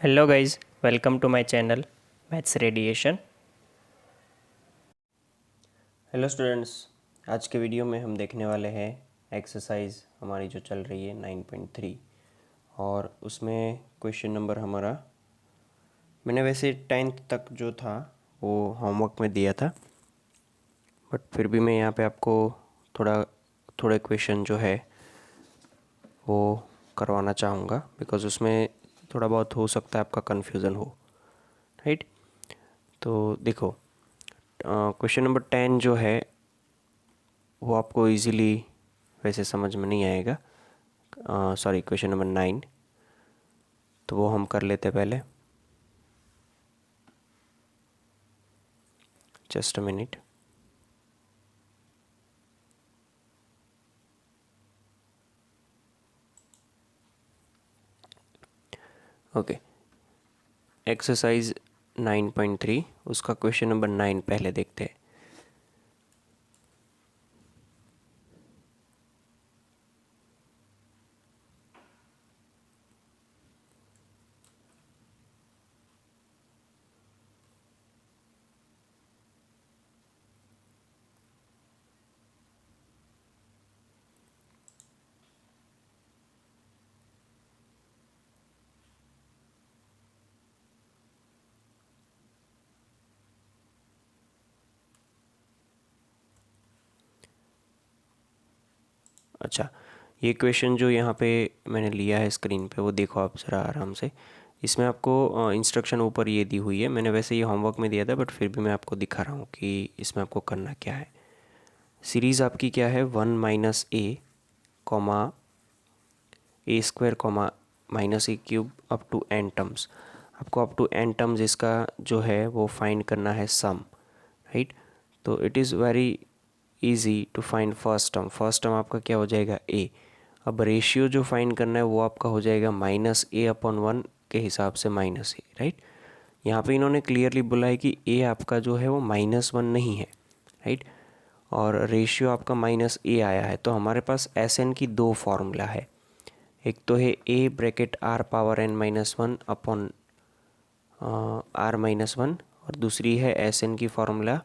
Hello guys, welcome to my channel maths radiation. Hello students, आज के video में हम देखने वाले हैं एक्सरसाइज हमारी जो चल रही है 9.3 और उसमें क्वेश्चन नंबर हमारा मैंने वैसे 10th तक जो था वो होमवर्क में दिया था, बट फिर भी मैं यहाँ पे आपको थोड़े क्वेश्चन जो है वो करवाना चाहूँगा बिकॉज़ उसमें थोड़ा बहुत हो सकता है आपका कन्फ्यूज़न हो, राइट। तो देखो, क्वेश्चन नंबर 10 जो है वो आपको इजीली वैसे समझ में नहीं आएगा। सॉरी, क्वेश्चन नंबर 9 तो वो हम कर लेते पहले। Just a minute. Okay, exercise 9.3 उसका क्वेश्चन नंबर 9 पहले देखते हैं। अच्छा, ये क्वेश्चन जो यहाँ पे मैंने लिया है स्क्रीन पे वो देखो आप ज़रा आराम से। इसमें आपको इंस्ट्रक्शन ऊपर ये दी हुई है, मैंने वैसे ये होमवर्क में दिया था बट फिर भी मैं आपको दिखा रहा हूँ कि इसमें आपको करना क्या है। सीरीज़ आपकी क्या है, 1 minus a comma a square comma minus a cube up to n terms. आपको अप टू एन टर्म्स इसका जो है वो फाइंड करना है सम, राइट। तो it is very easy to find first term. First term आपका क्या हो जाएगा, ए। अब रेशियो जो फाइंड करना है वो आपका हो जाएगा माइनस ए अपॉन 1 के हिसाब से माइनस ए, राइट। यहाँ पे इन्होंने क्लियरली बोला है कि ए आपका जो है वो -1 नहीं है, राइट। और रेशियो आपका माइनस ए आया है, तो हमारे पास एस एन की दो फार्मूला है। एक तो है A bracket R power N minus one upon R minus one, और दूसरी है एस एन की formula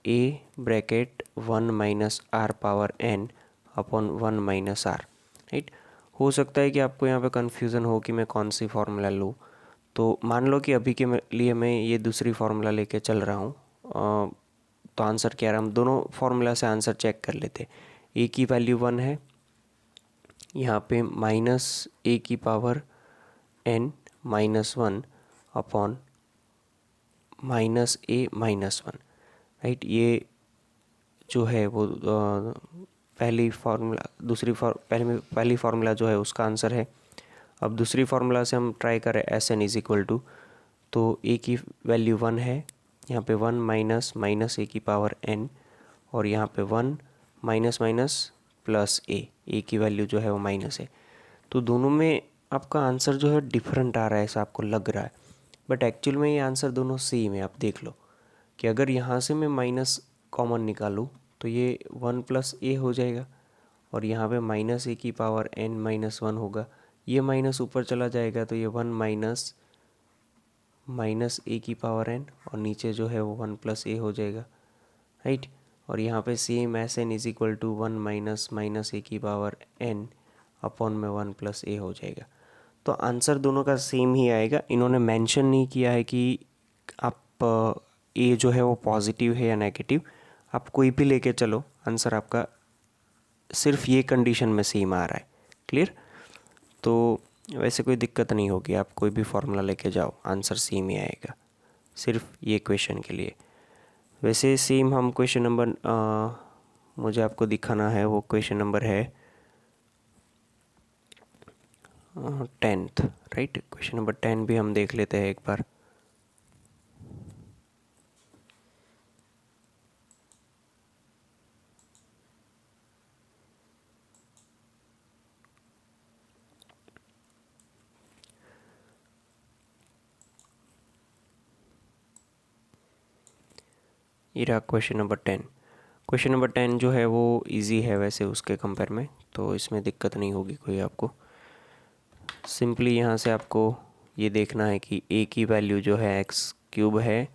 A bracket 1 minus R power N upon 1 minus R, right. हो सकता है कि आपको यहाँ पे कन्फ्यूज़न हो कि मैं कौन सी फार्मूला लूँ। तो मान लो कि अभी के लिए मैं ये दूसरी फार्मूला लेके चल रहा हूँ। तो आंसर क्या रहा, हम दोनों फार्मूला से आंसर चेक कर लेते। ए की वैल्यू 1 है, यहाँ पे माइनस ए की power N minus 1 upon minus A minus 1, right. ये जो है वो पहली फार्मूला जो है उसका आंसर है। अब दूसरी फार्मूला से हम ट्राई करें S N is equal to, तो ए की वैल्यू 1 है, यहाँ पे 1 माइनस माइनस ए की पावर एन, और यहाँ पे 1 माइनस माइनस प्लस ए की वैल्यू जो है वो माइनस है। तो दोनों में आपका आंसर जो है डिफरेंट आ रहा है ऐसा आपको लग रहा है, बट एक्चुअल में ये आंसर दोनों सेम है। आप देख लो कि अगर यहाँ से मैं माइनस कॉमन निकालूँ तो ये 1 प्लस ए हो जाएगा, और यहाँ पे माइनस ए की पावर एन माइनस 1 होगा। ये माइनस ऊपर चला जाएगा तो ये 1 माइनस माइनस ए की पावर एन, और नीचे जो है वो 1 प्लस ए हो जाएगा, राइट। और यहाँ पे same S N is equal to 1 minus minus A की पावर एन अपॉन में 1 प्लस ए हो जाएगा। तो आंसर दोनों का सेम ही आएगा। इन्होंने मेंशन नहीं किया है कि आप ए जो है वो पॉजिटिव है या नेगेटिव, आप कोई भी लेके चलो, आंसर आपका सिर्फ ये कंडीशन में सेम आ रहा है। क्लियर? तो वैसे कोई दिक्कत नहीं होगी, आप कोई भी फार्मूला लेके जाओ आंसर सेम ही आएगा, सिर्फ ये क्वेश्चन के लिए। वैसे सेम हम क्वेश्चन नंबर मुझे आपको दिखाना है, वो क्वेश्चन नंबर है 10th, राइट। क्वेश्चन नंबर 10 भी हम देख लेते हैं एक बार। ये रहा क्वेश्चन नंबर 10। क्वेश्चन नंबर 10 जो है वो इजी है वैसे उसके कंपेयर में, तो इसमें दिक्कत नहीं होगी कोई आपको। सिंपली यहाँ से आपको ये देखना है कि a की वैल्यू जो है एक्स क्यूब है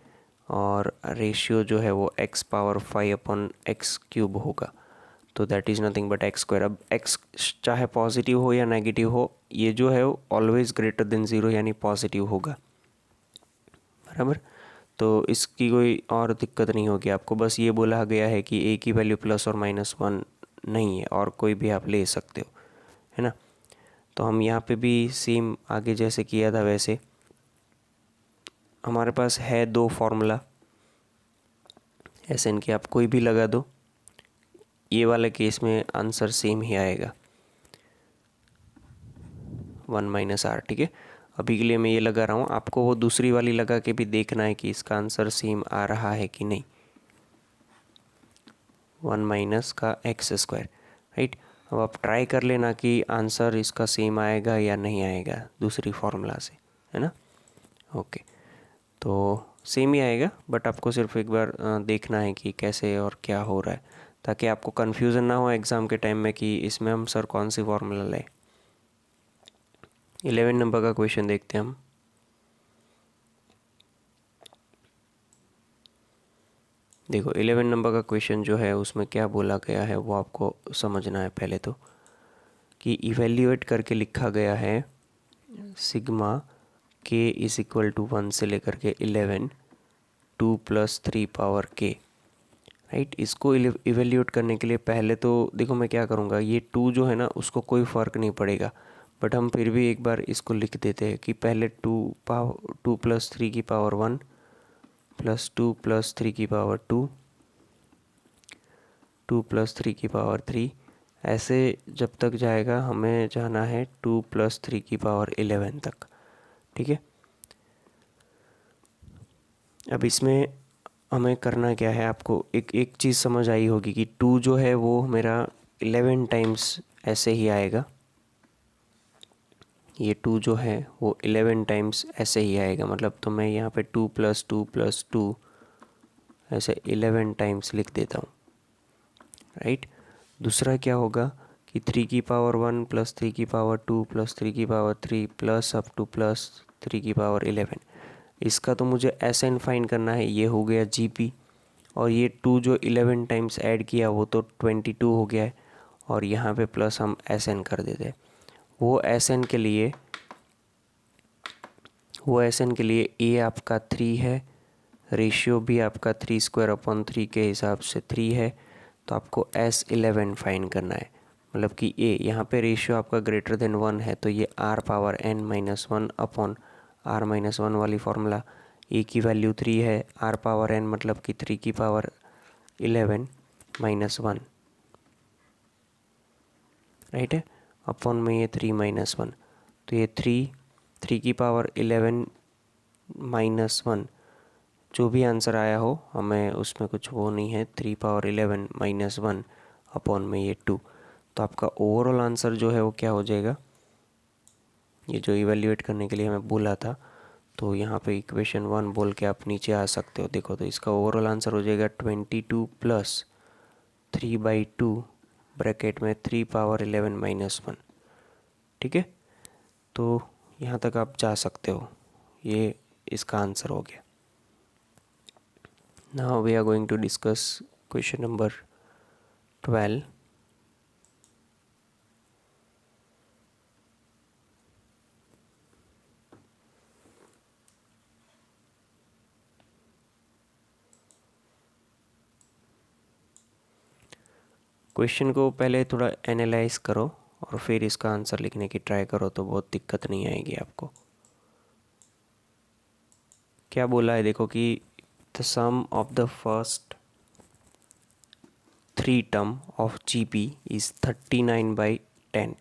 और रेशियो जो है वो x power 5 upon x cube होगा, तो that is nothing but x square. अब x चाहे पॉजिटिव हो या नेगेटिव हो, ये जो है वो ऑलवेज ग्रेटर देन ज़ीरो यानी पॉजिटिव होगा, बराबर। तो इसकी कोई और दिक्कत नहीं होगी आपको, बस ये बोला गया है कि a की वैल्यू प्लस और -1 नहीं है, और कोई भी आप ले सकते हो, है ना। तो हम यहाँ पे भी सेम आगे जैसे किया था वैसे हमारे पास है दो फार्मूला एस एन के, आप कोई भी लगा दो, ये वाले केस में आंसर सेम ही आएगा, 1 - r, ठीक है। अभी के लिए मैं ये लगा रहा हूँ, आपको वो दूसरी वाली लगा के भी देखना है कि इसका आंसर सेम आ रहा है कि नहीं, 1 - का एक्स स्क्वायर, राइट। अब आप ट्राई कर लेना कि आंसर इसका सेम आएगा या नहीं आएगा दूसरी फार्मूला से, है ना। ओके, तो सेम ही आएगा, बट आपको सिर्फ एक बार देखना है कि कैसे और क्या हो रहा है, ताकि आपको कन्फ्यूज़न ना हो एग्ज़ाम के टाइम में कि इसमें हम सर कौन सी फार्मूला लें। 11 नंबर का क्वेश्चन देखते हैं हम। देखो 11 नंबर का क्वेश्चन जो है उसमें क्या बोला गया है वो आपको समझना है पहले तो, कि इवेल्यूएट करके लिखा गया है सिग्मा के इज़ इक्वल टू 1 से लेकर के 11 2 + 3 पावर के, राइट। इसको इवेल्यूएट करने के लिए पहले तो देखो मैं क्या करूँगा, ये 2 जो है ना उसको कोई फ़र्क नहीं पड़ेगा, बट हम फिर भी एक बार इसको लिख देते हैं कि पहले 2 + 3 की पावर 1 + 2 + 3 की पावर 2 2 + 3 की पावर 3, ऐसे जब तक जाएगा हमें जाना है 2 + 3 की पावर 11 तक, ठीक है। अब इसमें हमें करना क्या है, आपको एक चीज़ समझ आई होगी कि 2 जो है वो मेरा 11 टाइम्स ऐसे ही आएगा, ये 2 जो है वो 11 टाइम्स ऐसे ही आएगा, मतलब तो मैं यहाँ पे 2 + 2 + 2 ऐसे 11 टाइम्स लिख देता हूँ, राइट। दूसरा क्या होगा कि 3 की पावर 1 + 3 की पावर 2 + 3 की पावर 3 प्लस अप टू +3 की पावर 11, इसका तो मुझे एस एन फाइंड करना है, ये हो गया जी पी। और ये 2 जो 11 टाइम्स ऐड किया वो तो 22 हो गया है, और यहाँ पे प्लस हम एस एन कर देते हैं। वो एस एन के लिए ए आपका 3 है, रेशियो भी आपका 3² / 3 के हिसाब से 3 है, तो आपको S11 फाइंड करना है, मतलब कि ए यहाँ पे रेशियो आपका ग्रेटर देन 1 है, तो ये r power n - 1 upon r - 1 वाली फार्मूला, ए की वैल्यू 3 है, r पावर n मतलब कि 3 की पावर 11 - 1, राइट है, अपॉन में ये 3 - 1, तो ये 3 की पावर 11 - 1, जो भी आंसर आया हो हमें उसमें कुछ वो नहीं है, 3 पावर 11 - 1 अपॉन में ये 2, तो आपका ओवरऑल आंसर जो है वो क्या हो जाएगा, ये जो इवेल्यूएट करने के लिए हमें बोला था, तो यहाँ पे इक्वेशन 1 बोल के आप नीचे आ सकते हो। देखो तो इसका ओवरऑल आंसर हो जाएगा 22 + 3/2 ब्रैकेट में 3 पावर 11 - 1, ठीक है। तो यहाँ तक आप जा सकते हो, ये इसका आंसर हो गया। Now we are going to discuss question number 12. Question को पहले थोड़ा एनालाइज करो और फिर इसका आंसर लिखने की ट्राई करो, तो बहुत दिक्कत नहीं आएगी आपको। क्या बोला है देखो कि the sum of the first 3 term of GP is 39/10,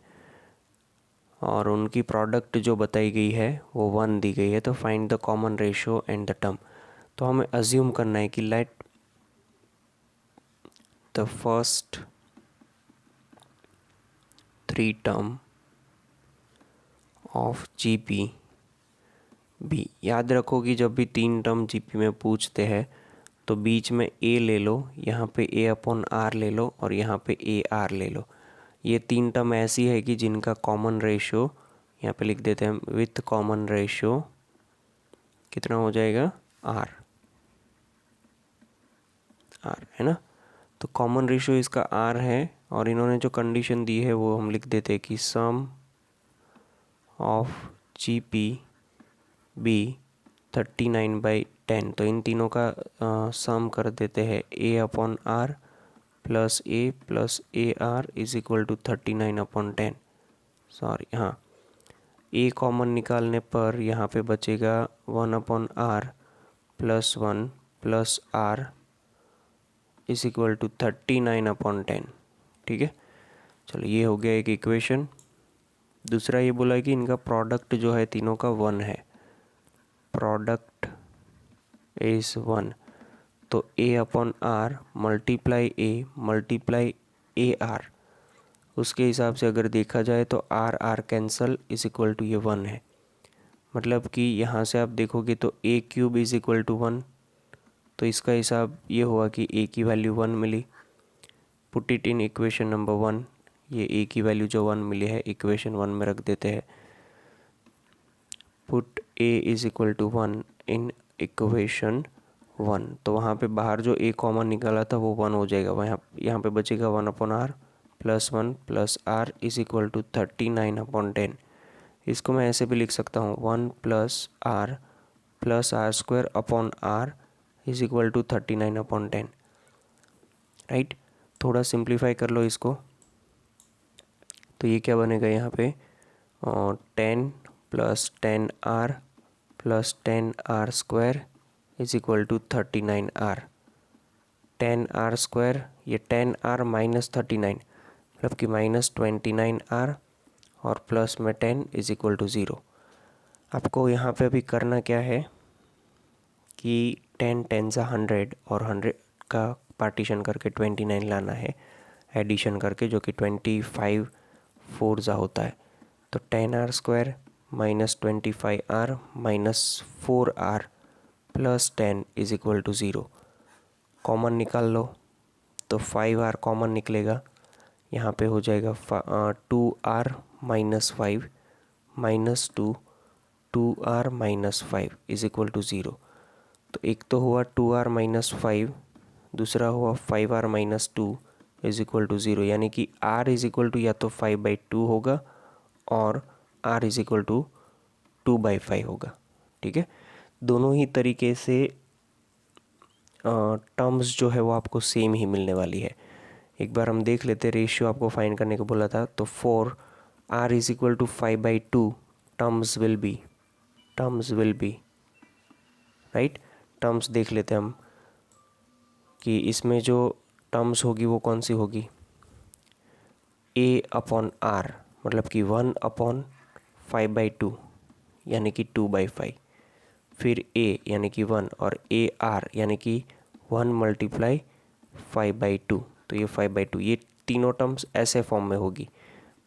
और उनकी प्रोडक्ट जो बताई गई है वो 1 दी गई है, तो find the common ratio and the term. तो हमें अज्यूम करना है कि let the first 3 term of GP be, याद रखो कि जब भी 3 टर्म जीपी में पूछते हैं तो बीच में ए ले लो, यहाँ पे ए अपॉन आर ले लो, और यहाँ पे ए आर ले लो। ये 3 टर्म ऐसी है कि जिनका कॉमन रेशियो यहाँ पे लिख देते हैं विथ कॉमन रेशियो कितना हो जाएगा, आर है ना। तो कॉमन रेशियो इसका आर है, और इन्होंने जो कंडीशन दी है वो हम लिख देते हैं कि sum of G P be 39/10। तो इन तीनों का सम कर देते हैं A upon R plus A R is equal to 39/10। Sorry, हाँ, ए कॉमन निकालने पर यहाँ पे बचेगा 1/r plus 1 plus are is equal to 39/10। ठीक है, चलो ये हो गया एक इक्वेशन। दूसरा ये बोला है कि इनका प्रोडक्ट जो है तीनों का 1 है, प्रोडक्ट इज 1। तो A upon R multiply A R, उसके हिसाब से अगर देखा जाए तो R cancel is equal to ये 1 है। मतलब कि यहाँ से आप देखोगे तो a cube is equal to 1, तो इसका हिसाब ये हुआ कि ए की वैल्यू 1 मिली। Put it in equation number 1, ये ए की वैल्यू जो 1 मिली है इक्वेशन 1 में रख देते हैं। Put a is equal to 1 in equation 1, तो वहाँ पे बाहर जो ए कॉमन निकाला था वो 1 हो जाएगा, वहाँ यहाँ पे बचेगा 1/r plus 1 plus are is equal to 39/10। इसको मैं ऐसे भी लिख सकता हूँ 1 plus r square upon r is equal to 39/10। Right, थोड़ा सिंप्लीफाई कर लो इसको, तो ये क्या बनेगा यहाँ पे 10 plus 10r plus 10r square is equal to 39r। 10r square, ये 10r माइनस 39 मतलब कि माइनस 29r और प्लस में 10 इज इक्वल टू 0। आपको यहाँ पे अभी करना क्या है कि 10 10 100 और 100 का पार्टीशन करके 29 लाना है एडिशन करके, जो कि 25 4 होता है। तो 10r square minus 25r minus 4r plus 10 is equal to 0। Common निकाल लो तो 5r कॉमन निकलेगा, यहाँ पे हो जाएगा 2r minus 5 minus 2r minus 5 is equal to 0। तो एक तो हुआ 2r माइनस 5, दूसरा हुआ 5r minus 2 is equal to 0, यानी कि r इज इक्वल टू या तो 5/2 होगा और r इज इक्वल टू 2/5 होगा। ठीक है, दोनों ही तरीके से टर्म्स जो है वो आपको सेम ही मिलने वाली है। एक बार हम देख लेते, रेशियो आपको फाइंड करने को बोला था, तो 4r is equal to 5/2 terms will be right. Terms देख लेते हम कि इसमें जो टर्म्स होगी वो कौन सी होगी, a अपॉन r मतलब कि 1/5/2 यानी कि 2/5, फिर a यानी कि 1 और a r यानी कि 1 मल्टीप्लाई 5/2, तो ये 5/2, ये तीनों टर्म्स ऐसे फॉर्म में होगी,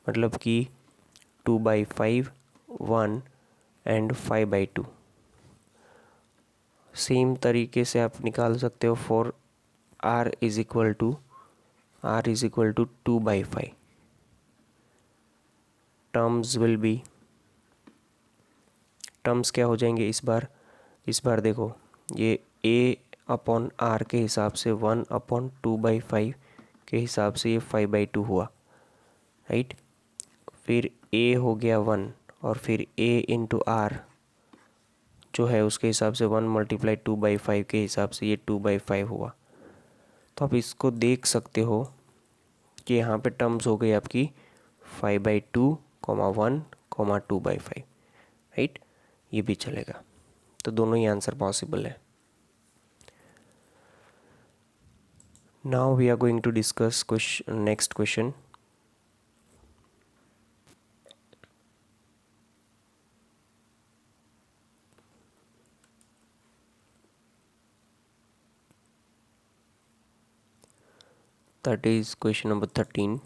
मतलब कि 2/5 1 एंड 5/2। सेम तरीके से आप निकाल सकते हो for r is equal to 2/5। Terms क्या हो जाएंगे इस बार देखो, ये a अपॉन r के हिसाब से 1/2/5 के हिसाब से ये 5/2 हुआ, राइट। फिर a हो गया 1 और फिर a इंटू r जो है उसके हिसाब से 1 मल्टीप्लाई 2/5 के हिसाब से ये 2/5 हुआ। तो आप इसको देख सकते हो कि यहाँ पे टर्म्स हो गई आपकी 5/2, 1, 2/5, राइट, ये भी चलेगा। तो दोनों ही आंसर पॉसिबल है। Now we are going to discuss next question. That is question number 13.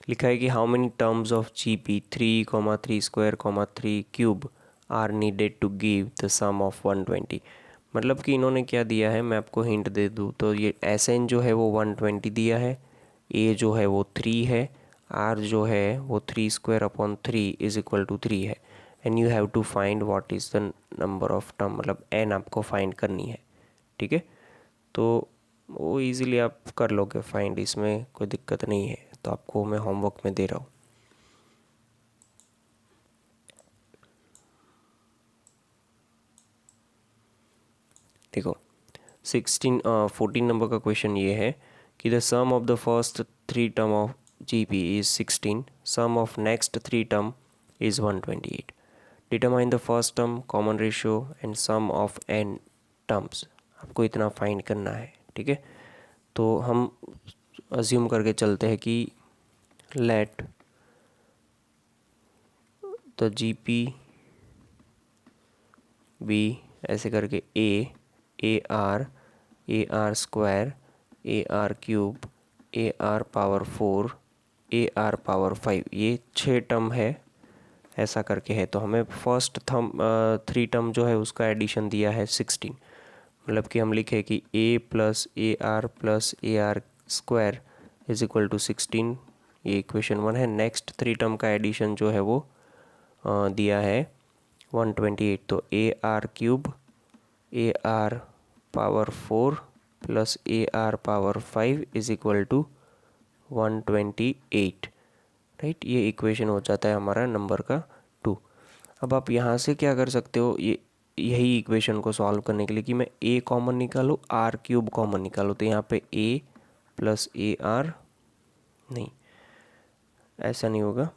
लिखा है कि how many terms of GP 3, 3 square, 3 cube are needed to give the sum of 120। मतलब कि इन्होंने क्या दिया है, मैं आपको हिंट दे दूँ तो ये SN जो है वो 120 दिया है, A जो है वो 3 है, R जो है वो 3 square upon 3 is equal to 3 है, and you have to find what is the number of term, मतलब n आपको फाइंड करनी है। ठीक है, तो वो इजीली आप कर लोगे फाइंड, इसमें कोई दिक्कत नहीं है। तो आपको मैं होमवर्क में दे रहा हूँ। देखो 14 नंबर का क्वेश्चन ये है कि the sum of the first 3 term of GP is 16, sum of next 3 term is 128, determine the first term, common ratio and sum of n terms. आपको इतना फाइंड करना है। ठीक है, तो हम अज्यूम करके चलते हैं कि लेट द GP बी ऐसे करके AR square, AR cube, AR power 4, AR power 5, ये 6 टर्म है ऐसा करके है। तो हमें फर्स्ट 3 टर्म जो है उसका एडिशन दिया है 16। मतलब कि हम लिखे कि A plus AR square is equal to 16, ये इक्वेशन 1 है। नेक्स्ट 3 टर्म का एडिशन जो है वो दिया है 128। तो AR cube, AR power 4 plus AR power 5 is equal to 128, right. ये इक्वेशन हो जाता है हमारा नंबर का 2। अब आप यहाँ से क्या कर सकते हो, यही इक्वेशन को सॉल्व करने के लिए कि मैं A कॉमन निकालूँ, R क्यूब कॉमन निकालूँ, तो यहाँ पे A प्लस AR, नहीं ऐसा नहीं होगा।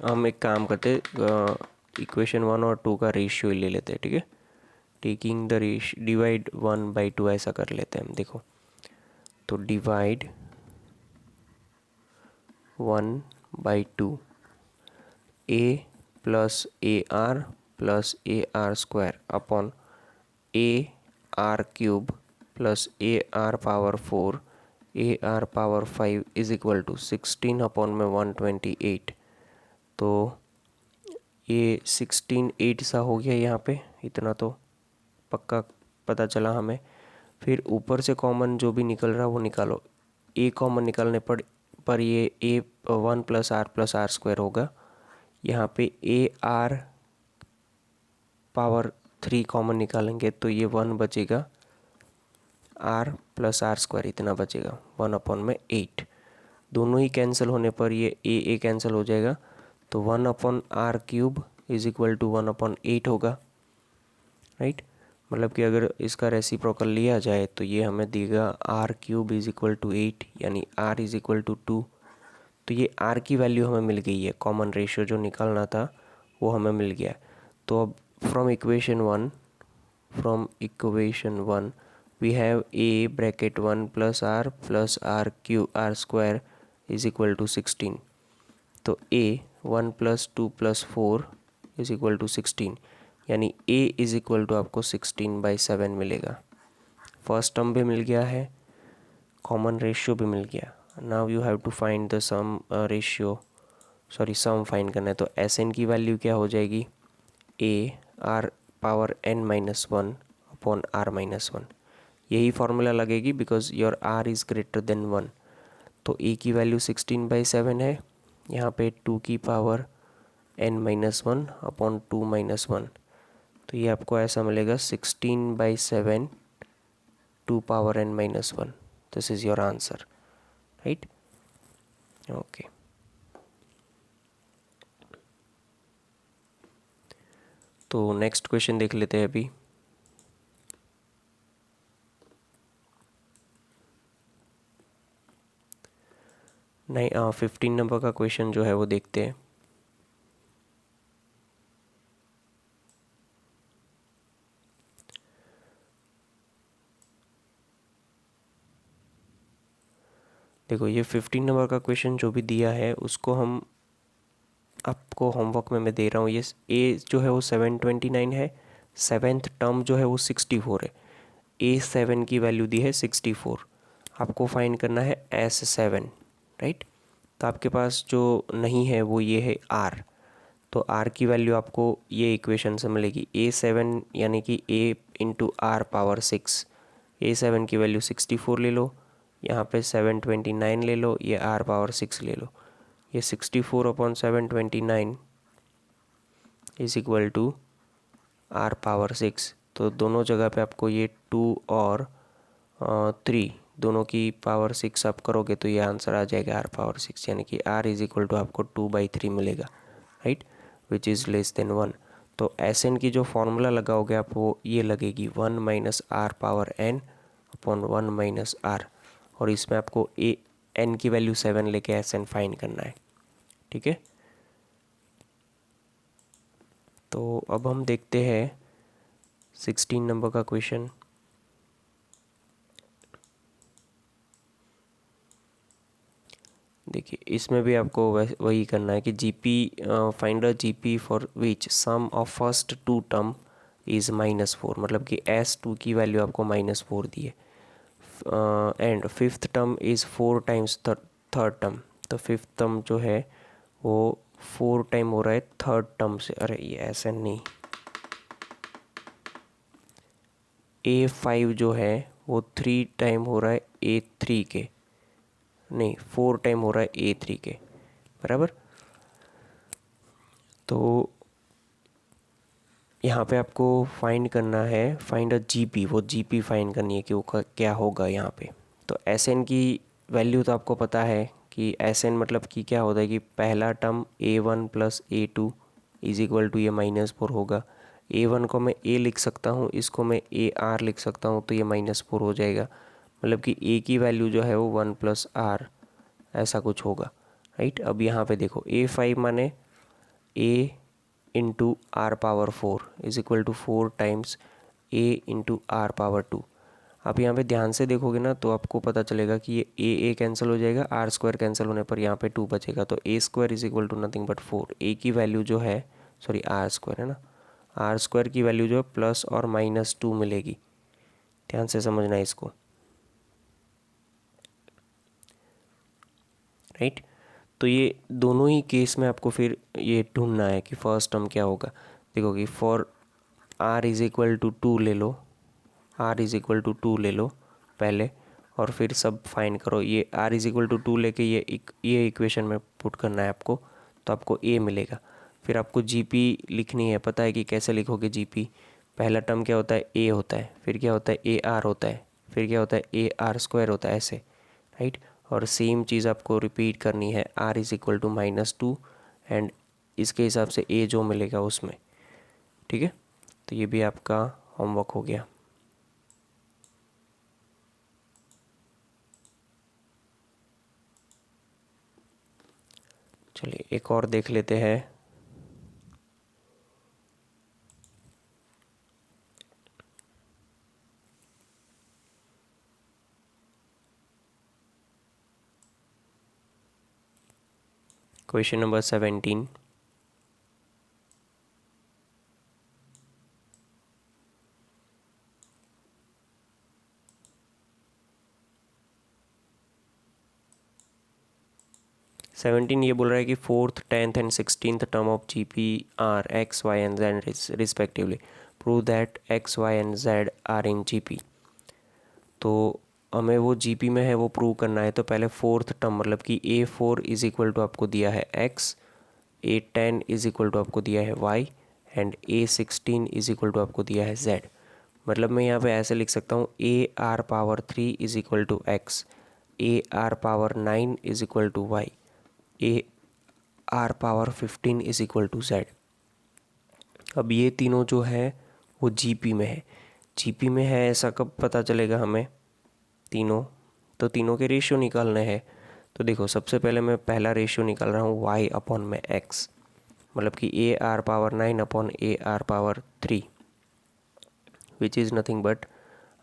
हम एक काम करते, इक्वेशन 1 और 2 का रेशियो ले लेते हैं। ठीक है, टेकिंग द रेशियो डिवाइड 1/2 ऐसा कर लेते हैं हम। देखो तो divide 1/2, A plus AR plus AR square upon AR cube plus AR power 4 AR power 5 is equal to 16 upon में 128। तो ये 16 8 सा हो गया यहाँ पे, इतना तो पक्का पता चला हमें। फिर ऊपर से कॉमन जो भी निकल रहा है वो निकालो। A कॉमन निकालने पर ये A 1 प्लस आर स्क्वायर होगा। यहाँ पे AR पावर 3 कॉमन निकालेंगे तो ये 1 बचेगा, R प्लस आर स्क्वायर इतना बचेगा 1 अपॉन में 8। दोनों ही कैंसिल होने पर ये A कैंसिल हो जाएगा, तो 1 upon R cube is equal to 1 upon 8 होगा, राइट। मतलब कि अगर इसका रेसिप्रोकल लिया जाए तो ये हमें देगा R cube is equal to 8, यानी R इज इक्वल टू 2। तो ये R की वैल्यू हमें मिल गई है, कॉमन रेशियो जो निकालना था वो हमें मिल गया। तो अब from equation one we have A bracket 1 plus R square is equal to 16। तो A 1 plus 2 plus 4 is equal to 16, यानी A इज इक्वल टू आपको 16/7 मिलेगा। फर्स्ट टर्म भी मिल गया है, कॉमन रेशियो भी मिल गया। Now you have to find the sum sum find करना है। तो SN की वैल्यू क्या हो जाएगी, AR power n-1 upon R-1। यही फॉर्मूला लगेगी because your R is greater than 1। तो A की वैल्यू 16/7 है, यहाँ पे 2 की पावर n-1 अपॉन 2-1। तो ये आपको ऐसा मिलेगा 16/7 2 power n-1। This is your answer, right. Okay, तो नेक्स्ट क्वेश्चन देख लेते हैं अभी। नहीं 15 नंबर का क्वेश्चन जो है वो देखते हैं। देखो ये 15 नंबर का क्वेश्चन जो भी दिया है उसको हम आपको होमवर्क में मैं दे रहा हूँ। ये A जो है वो 729 है, सेवेंथ टर्म जो है वो 64 है। A7 की वैल्यू दी है 64, आपको फाइंड करना है S7, राइट। तो आपके पास जो नहीं है वो ये है R, तो R की वैल्यू आपको ये इक्वेशन से मिलेगी A7 यानी कि A into R power 6। A7 की वैल्यू 64 ले लो, यहाँ पे 729 ले लो, ये R पावर 6 ले लो। ये 64 upon 729 is equal to R power 6। तो दोनों जगह पे आपको ये 2 और 3 दोनों की पावर 6 आप करोगे तो ये आंसर आ जाएगा R पावर 6, यानी कि R इज इक्वल टू आपको 2/3 मिलेगा, right, which is less than 1। तो Sn की जो फॉर्मूला लगाओगे आप वो ये लगेगी 1 minus R power n upon 1 minus R, और इसमें आपको n की वैल्यू 7 लेके Sn फाइंड करना है, ठीक है। तो अब हम देखते हैं 16 नंबर का क्वेश्चन। देखिए इसमें भी आपको वही करना है कि GP find a GP for which sum of first two term is -4, मतलब कि S2 की वैल्यू आपको -4 दी है, and fifth term is 4 times third term. तो फिफ्थ टर्म जो है वो 4 टाइम हो रहा है थर्ड टर्म से, अरे ये ऐसा नहीं, A5 जो है वो 3 टाइम हो रहा है A3 के, नहीं 4 टाइम हो रहा है A3 के, बराबर। तो यहाँ पे आपको फाइंड करना है, फाइंड अ जीपी, वो जीपी फाइंड करनी है कि वो क्या होगा यहाँ पे। तो Sn की वैल्यू तो आपको पता है कि Sn मतलब कि क्या होता है कि पहला term A1 plus A2 is equal to ये -4 होगा। A1 को मैं A लिख सकता हूँ, इसको मैं AR लिख सकता हूँ, तो ये -4 हो जाएगा, मतलब कि A की वैल्यू जो है वो 1 प्लस R ऐसा कुछ होगा, राइट। अब यहाँ पे देखो A5 माने A into R power 4 is equal to 4 times A into R power 2। आप यहाँ पे ध्यान से देखोगे ना तो आपको पता चलेगा कि ये A कैंसिल हो जाएगा, R स्क्वायर कैंसिल होने पर यहाँ पे 2 बचेगा, तो A square is equal to nothing but 4। A की वैल्यू जो है, सॉरी R स्क्वायर है ना, R स्क्वायर की वैल्यू जो है प्लस और -2 मिलेगी, ध्यान से समझना है इसको, राइट। तो ये दोनों ही केस में आपको फिर ये ढूंढना है कि फर्स्ट टर्म क्या होगा। देखो कि for R is equal to 2 ले लो, R इज इक्वल टू 2 ले लो पहले, और फिर सब फाइंड करो। ये R इज इक्वल टू 2 लेके ये इक्वेशन में पुट करना है आपको, तो आपको A मिलेगा। फिर आपको GP लिखनी है, पता है कि कैसे लिखोगे GP। पहला टर्म क्या होता है, A होता है, फिर क्या होता है AR होता है, फिर क्या होता है AR स्क्वायर होता है, ऐसे, राइट। और सेम चीज़ आपको रिपीट करनी है, R is equal to -2 and इसके हिसाब से A जो मिलेगा उसमें, ठीक है। तो ये भी आपका होमवर्क हो गया। चलिए एक और देख लेते हैं। Question number 17। ये बोल रहा है कि 4th, 10th and 16th term of GP are X, Y and Z respectively, prove that X, Y and Z are in GP। तो हमें वो GP में है वो प्रूव करना है। तो पहले 4th टर्म मतलब कि A4 इज इक्वल टू आपको दिया है X, A10 is equal to आपको दिया है Y and A16 is equal to आपको दिया है Z। मतलब मैं यहाँ पे ऐसे लिख सकता हूँ AR power 3 is equal to X, AR power 9 is equal to Y, AR power 15 is equal to Z। अब ये तीनों जो है वो GP में है। GP में है ऐसा कब पता चलेगा हमें, तीनों, तो तीनों के रेशियो निकालने हैं। तो देखो सबसे पहले मैं पहला रेशियो निकाल रहा हूँ Y अपॉन में X, मतलब कि AR power 9 upon AR power 3 which is nothing but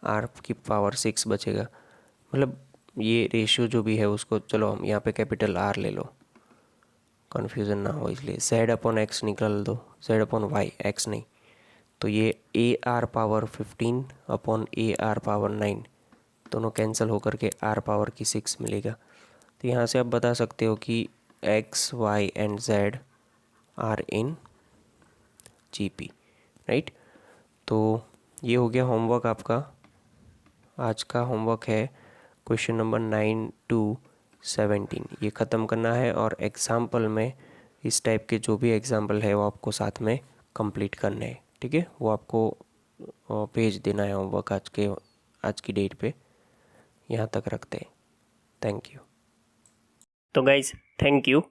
R की पावर 6 बचेगा। मतलब ये रेशियो जो भी है उसको चलो हम यहाँ पे कैपिटल R ले लो, कन्फ्यूज़न ना हो इसलिए। Z अपॉन X निकाल दो, Z अपॉन Y, X नहीं। तो ये A R power 15 upon A R power 9 दोनों कैंसिल होकर के आर पावर की 6 मिलेगा। तो यहाँ से आप बता सकते हो कि X Y and Z are in GP, right. तो ये हो गया होमवर्क आपका। आज का होमवर्क है क्वेश्चन नंबर 9 to 17, ये ख़त्म करना है और एग्ज़ाम्पल में इस टाइप के जो भी एग्ज़ाम्पल है वो आपको साथ में कंप्लीट करने हैं, ठीक है। वो आपको भेज देना है होमवर्क आज की डेट पे। यहाँ तक रखते हैं। Thank you. तो गाइज थैंक यू।